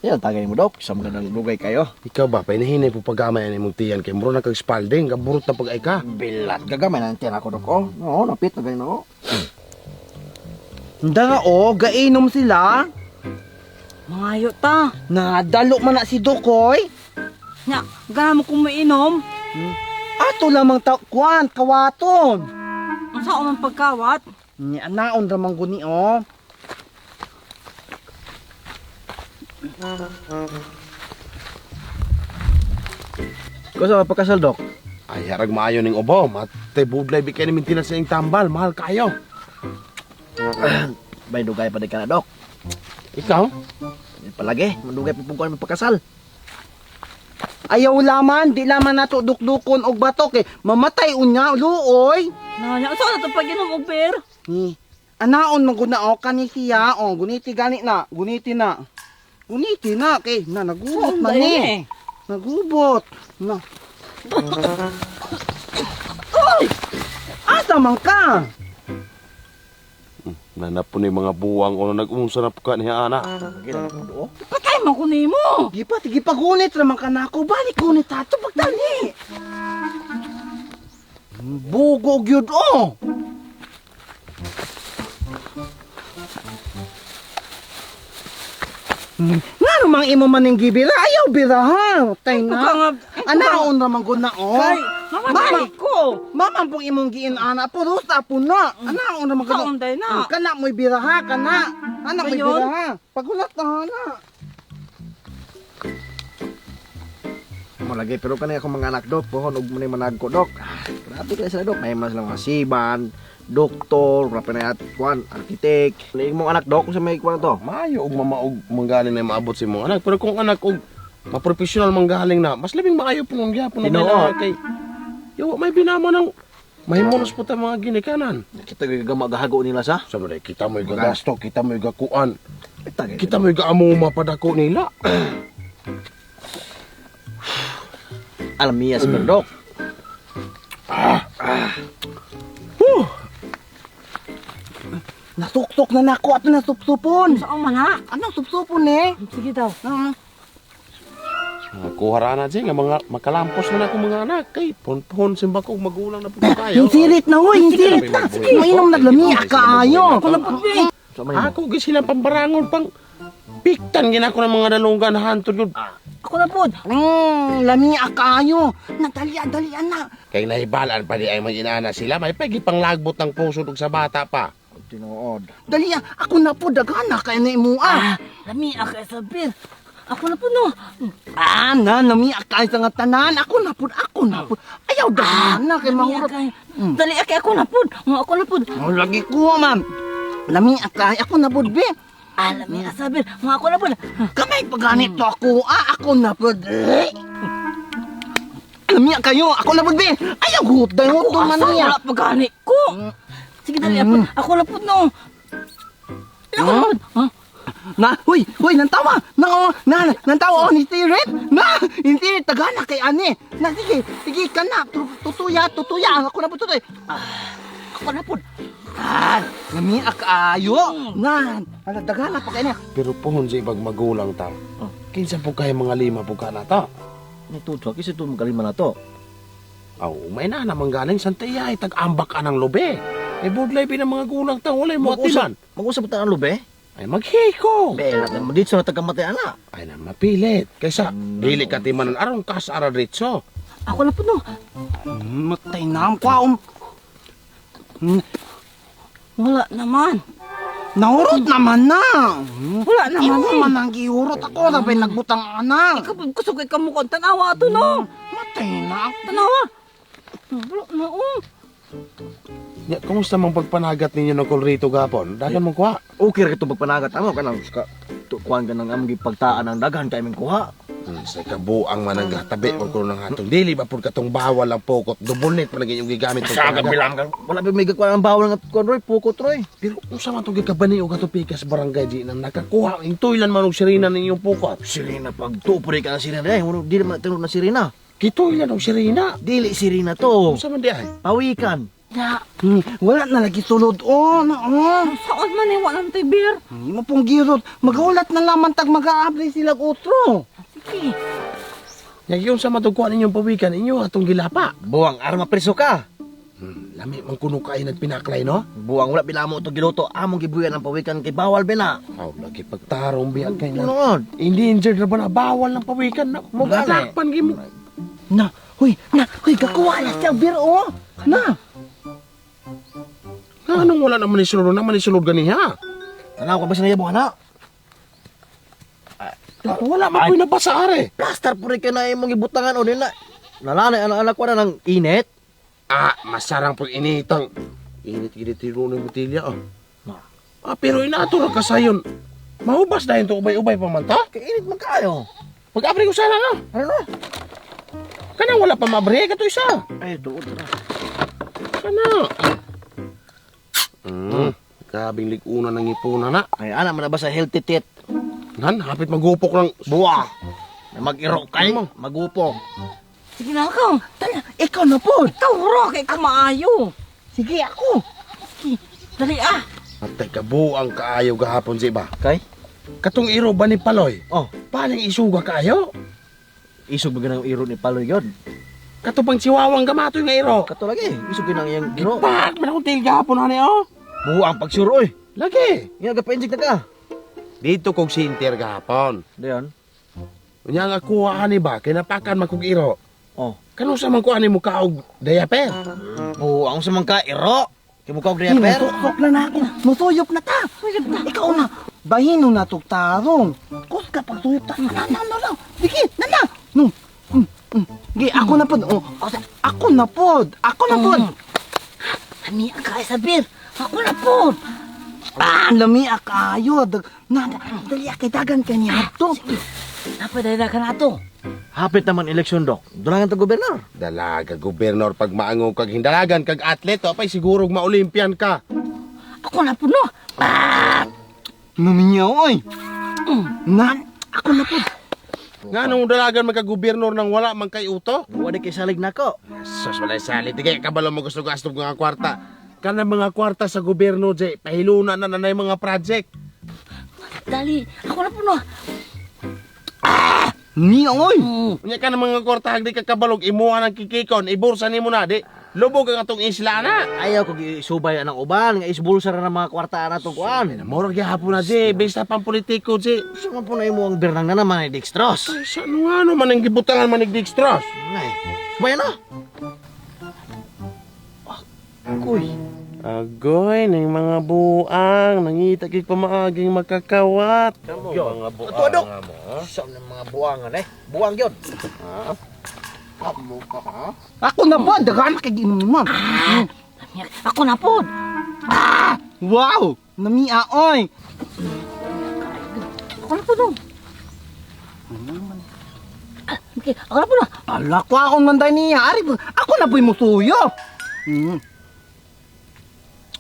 Yan, tagay mo, Dok. Sa magandang lugay kayo. Ikaw ba, pinahinay po paggamay ang imong tiyan kay muro na kag spalding, kaburot na pag-ay ka. Bilat, gagamay na tiyan ako, Dok. Oh, oo, napit na ganyan ako. Handa nga gainom sila. Mangayo ta. Nadalo man na si Dukoy. Nya, gana mo kung mainom. Ato lamang kwan, kawaton. Ang saan man pagkawat. Ni anaon ramang guni oh. Kung sa pagkasal, Dok? Ay, harag maayo ning ubo. Mate budlay bikay ni mintinas sa ing tambal. Mahal kayo. May dugay pa din ka na, Dok. Ikaw? Palagi, mandugay pa pagkuhan ng pagkasal. Ayaw laman, di laman nato dukdukon og batok eh. Mamatay unya, luoy. Nanya, saan na ito pag-inom og beer? Ni, anaon man guna o kani siya. O, guniti gani na, guniti na. Guniti na, kay na nagubot man eh. Nagubot. Na. Oy! Asa man ka? Nanap po ni mga buwang o nag-unsa na po ka niya, ana. Ginang mo, Dok. Patay man ko nimo. Sige pa gunit raman ka na ako. Balik gunit ato pagdali. Bugo gyud oh. Nga namang imo man ng gibira, ayaw birahan. Tay na. Anaon raman gud na oh. Kay, mamatay ko. Mama pong imong giin ana puro sa na. Anaon raman gud. Kaon day na. Kana mo'y biraha kana. Ana mo'y Ayun. biraha. Pagulat na ana. Malagi, pero kanina akong mga anak, Dok. Pohon, huwag mo na yung manag ko, Dok. Grabe kayo sila, Dok. May mas lang mga siban, doktor, rapi na kuan, arkitek. Laing mong anak, Dok, kung sa may kuan to. Maayo og mamaog manggaling na maabot si mong anak. Pero kung anak og maprofessional manggaling na, mas labing maayo po nung gyapon na Tinoo. kailangan kay yo may binama ng mahimunos po ta mga ginikanan. Kita gagahago nila sa. Sabi kita mo'y gagasto, kita mo'y gakuan, Tagay. kita mo'y gaamuma padako nila. Alam niya sa Dok. Nasuktok na nako ato na supsupon. Saan man ha? Anong supsupon eh? Sige daw. Kuhara na siya nga mga makalampos na ako mga anak kay pon simba ko magulang na po kayo. Hinsirit na hoy, hinsirit na. Mainom na lami kaayo. Ako na pagbi. Sa may mo. Ako gid sila pambarangon pang piktan gina ko ng mga dalunggan hantod yun. Ako na pod. Lami kaayo. Nadali-dalian na. Kay nahibalaan pa di ay mag-inana sila may pagi pang lagbot ng puso ug sa bata pa. Tinuod. Dali ako na po dagana kay na imua. Lami ako sa beer. Ako na po no. Na lami kay sa nga tanan. Ako na po. Ayaw dagana kay mahurot. Dali akay ako na pod. Ako na pod. Oh, lagi ko ma'am. Lami kay ako na po be. Lami sa beer. Ako na pod. Kamay paganito ako. Ako na po. Lami kayo. Ako na po be. Ayaw hut man niya. Wala pagani ko. Sige dali ako na pod no. Ako na pod. Huy, nantawa. Nantawa ni Tirit. Hindi tagana kay ani. Sige ka na. Tutuya. Ako na po tutoy. Ako na po. Lami akaayo. Dagana pa kay niya. Pero pohon sa ibang magulang ta. Kinsa po kayo mga lima po ka na ta? Nituto, kasi ito magalima na to. Aw, may na namang galing Santaya ay tag-ambak ka ng lobe. Eh budlay ng mga gulang ta walay mo atiman. Mag-usap tayo ng lube. Ay maghiko. Bela, dito na tagamatay, ana. Ay na mapilit. Kaysa dili ka timanan aron kas ara diretso. Ako na pod no. Matay na ang kwaom. Wala naman. Nahurot naman na. Wala naman Imo man ang giurot ako. Sabay nagbutang anak. Ikaw pod kusog kay kamukon tanawa to no. Matay na. Tanawa. Wala na Ya, kumusta mang pagpanagat ninyo ng kolrito gapon? Dagan mo kuha. Okay ra itong pagpanagat. Amo ka nang kuhan ka ng aming pagtaan ng daghan kay ming kuha. Sa kabuang man ang gatabi ko ng hatong dili ba pud katong bawal ang pokot dubulnit pa lagi yung gigamit ng Sagad bilang ka. Wala pa may gagkuhan ng bawal ng kuhan, Roy. Pukot, Roy. Pero unsa man tong gikabani o katupikas barangay di nang nakakuha ing tuylan man og sirina ninyong pokot. Sirina, pag tupuri ka ng sirina. Di naman tinunod na sirina. Kitoylan og sirina. Dili sirina to. Unsa man di ay? Pawikan. Ya, Wala na lagi sulod o. saan man eh, walang tibir. Hindi mo pong girot. Mag-ulat na lamang tag mag-aabli sila utro. Sige. Yung sa madugkuan ninyong pawikan inyo atong gilapa. Buwang arma preso ka. Lami man kuno kay nagpinaklay no. Buwang wala bilamo to giluto. Among gibuyan ang pawikan kay bawal bina. Aw lagi pagtarong biag kay na. Tunod. Hindi injured na ba na bawal ng pawikan na mo Gani. galakpan gimo. Huy, kakuha na siya bir o. Na. Anong wala naman ni sulod naman ni sulod ganiha. Tanaw ka ba sa niyabong anak? Wala man ko'y nabasa are. Plaster po rin ka na imong ibutangan o nila. Nalanay ang anak ko na ng init. Masarang pag initang. Init gini tiro ng botilya pero inato ra ka sayon. Mahubas dahil to ubay-ubay pa man ta. Kay init man kayo. Pag-abri ko sana no. Ano na? Kanang wala pa mabre ka to isa. Ay, doon na. Kana. Kabing liguna ng ipuna na. Ay, anak man na ba sa healthy tit? Nan, hapit magupok lang. Buwa. Na mag-iro kay mo. Magupong. Sige na ako. Tala, ikaw na po. Tawro kay kumaayo. Sige ako. Sige, dali ah. At kabuang kaayo gahapon si ba? Kay? Katong iro ba ni Paloy? Oh, Paling isuga kaayo? isog ba ng iro ni Paloy yun? Katupang siwawang gamatoy nga iro. Kato lagi. Isog ginang iyang iro. Pak, manakong tail gahapon hani oh. Buwa ang pagsuro eh. Lagi. Nga gapainjik na ka. Dito kog sinter gahapon. Dayon. Unya nga kuha ani ba, kinapakan man kog iro. Oh. Kano sa man kuha ni mo kaog dayaper? Buwa ang samang ka iro. Kimukha ko Hindi, diaper. musok na ako. Musuyop na ta. Ikaw na. Bahino na tuktarong. Kus ka pag suyop ta. Ano lang. Sige, nana. No. Sige, ako na po. Ako na po. Ako na po. Lami ang kaya sa bir. Ako na po. Lami akayo. Dali kay dagan kanya to. Napadala ka na to. Hapit naman eleksyon, Dok. Dulangan to gobernador. Dalaga gobernador pag maangog kag hindalagan kag atleto apay siguro ma-Olympian ka. Ako na po no. Numinyaw, oy. Ako na po. Nga nung dalagan magka-gobernador nang wala man kay uto. Buwa di kay salig na ko. Sus wala salit tigay kabalo mo gusto gasto nga kwarta. Kana mga kwarta sa gobyerno jay pahiluna na nanay mga project. Dali. Ako na po no. Niya, oy. Unya ka ng mga kwarta hagdi ka kabalog imuha ng kikikon ibursa nimo na di. Lubog ang atong isla na. Ayaw ko isubay ang uban. Nga isbulsa na ng mga kwarta na itong kuan. Moro gyapon na jay basta pang politiko jay. Gusto man po na imo ang bernang na naman ay Dextros. Ay sa ano nga naman ang gibutangan manig Dextros. Ay, subayan na. Kuy. Agoy ng mga buang nangita kay pamaaging makakawat. Yo, Mga buang Ato, Dok. nga mo. Saan ng mga buwangan eh? Buwang yun. Ako na po. Dagan kay ginuman. Ako na po. Wow. Namia, oy. Ako na po no. Okay, ako na po no. Ala ko akong manday niya. Ari, ako na po'y musuyop.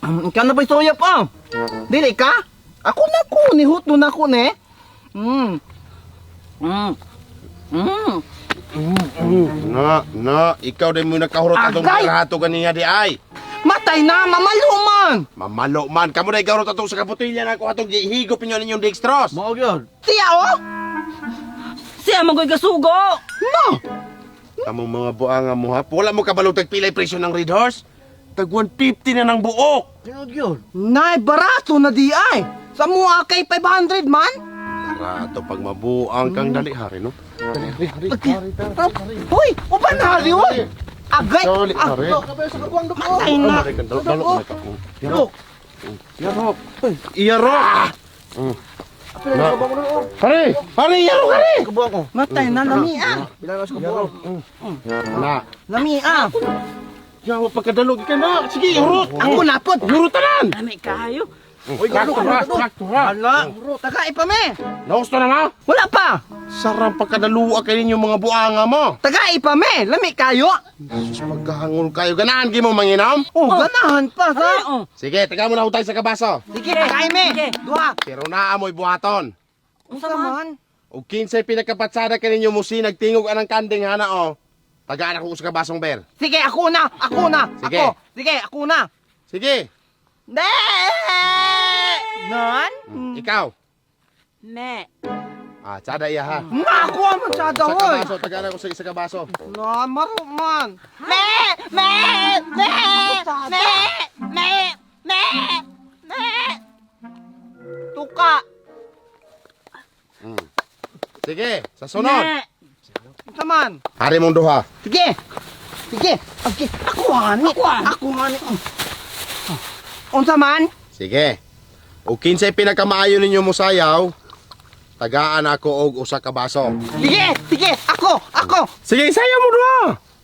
Ikaw na po'y suyop, oh. Dili ka? Ako na ko. Nihut nun ako, ne. Na, ikaw din mo nakahurot atong Agay! rato ganiya di ay. Matay na, mamaluman. Mamalo man, kamo na ikahurot atong sa kaputilya na ako atong higop ninyo ninyong Dextros. Maog yun. Siya, oh. Siya magoy kasugo. No. Kamong mga buanga mo ha, wala mo kabalog tagpilay presyo ng Red Horse? Tag 150 na ng buok. Sinod yun. Nay, barato na di ay. Sa mua kay 500 man. Rato pag mabuang kang dali hari no. Dali hari. Hoy, uban na hari, hoy. Agay. Dali hari. Kabay sa kabuang, Dok. Matay na. Dalo na ka. Yarok. Yarok. Yarok. Apil na sa kabuang mo. Hari, hari yarok hari. Kabuang ko. Matay na, lamia. Bilang na sa kabuang. Na. Lamia. Yawa pagkadalog ka na. Sige, hurot. Ako na po. Hurutanan. Lami kayo. Uy, gano ka na, Dok. Hala, taga ipa me. Nausto na nga. Wala pa. Sarang pagkadaluwa kayo ninyo mga buanga mo. Taga ipa me. Lami kayo. Sus, magkahangol kayo. Ganaan mo manginom? Oh, ganahan pa, Ay, ha? oh. Sige, taga mo na utay sa kabaso. Sige, tagay me. Sige. Duha. Pero naamoy buhaton. Unsa man? O 15 pinakapatsada ka ninyo musi, nagtingog anang kanding hana o. tagaan ako usa ka basong bear. Sige, ako na. Sige. Sige, ako na. Sige. Ne! Nan? Ikaw. Me. Tsada iya ha. Ako ang masyado, Usa ka hoy. baso, tagaan ako sa isa ka baso. Na, maruman. Tuka. Sige, sa sunod. Me. Saman. Hari mong duha. Sige. Sige. Okay. Ako ani. Ako ani. Unsa man? Sige. O kinsay pinakamaayo ninyo mo sayaw, tagaan ako og usa ka baso. Sige. Sige. Ako. Sige, sayaw mo duha.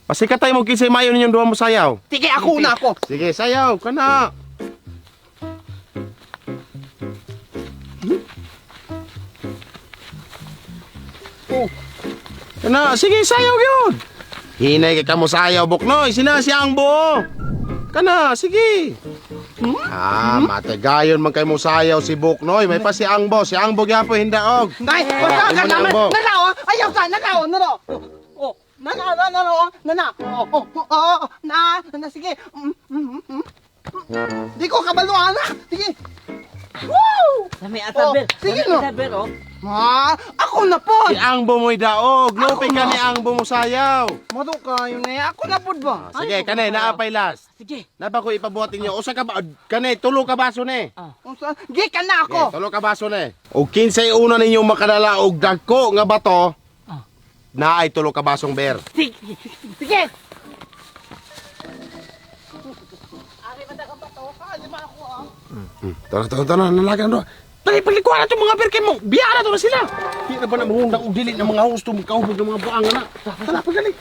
Pasikatay mo kinsay maayo ninyong duha mo sayaw. Sige, ako na ako. Sige, sayaw kana. Kana, sige, sayaw gyud. Hinay kay kamo sayaw buknoy, sina si Angbo. Kana, sige. Matagayon man kay mo sayaw si Buknoy, may pa si Angbo gyapon hindaog. Nay, Imo wala ka na, naman. Angbo. Nanaw. Ayaw ka. Nanaw. Oh, nana, sige. Di ko kabaluan na. Sige. Woo! Lami ataber. sige, Lami no. ataber, oh. Ako na po. Si Angbo mo'y daog, lupig ka ni Angbo mo sayaw. Mado ka yun eh. Ako na po ba? Sige, kanay, naapay last. Sige. Napa ko ipabuhatin nyo. Usa ka ba? Kanay, tulo ka baso ne. Gi ka na ako. Okay, tulo ka baso ne. O kinsay una ninyong makadala og dagko nga bato, na ay tulo ka basong bear. Sige. Sige. Tara, nalagan do. Dali, palikuan na itong mga bear kay mo. Biya na to na sila. Di na ba na mangundang og dili ng mga husto, magkahubog ng mga buang na. Tara, pagali.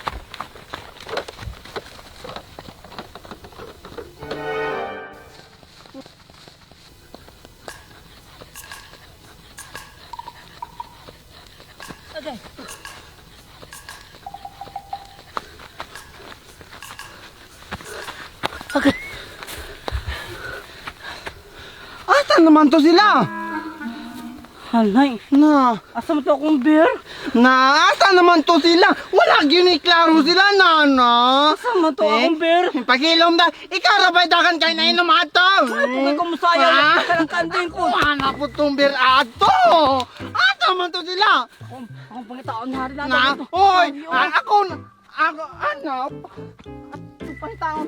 Okay. Okay. Asa naman to sila? Halay. Na. Asa mo to akong beer? Asa naman to sila? Wala giniklaro sila, nana. Asa mo to akong beer? Pagilom na. Ikaw rabay dakan kay na inom ato. Pagay ko masayaw Ha? lang ka ng kanding ko. Wala po tong bir ato. Asa naman to sila? Akong pangitaon hari na. Na. Oy. Ako. Ano? Ito pang taon.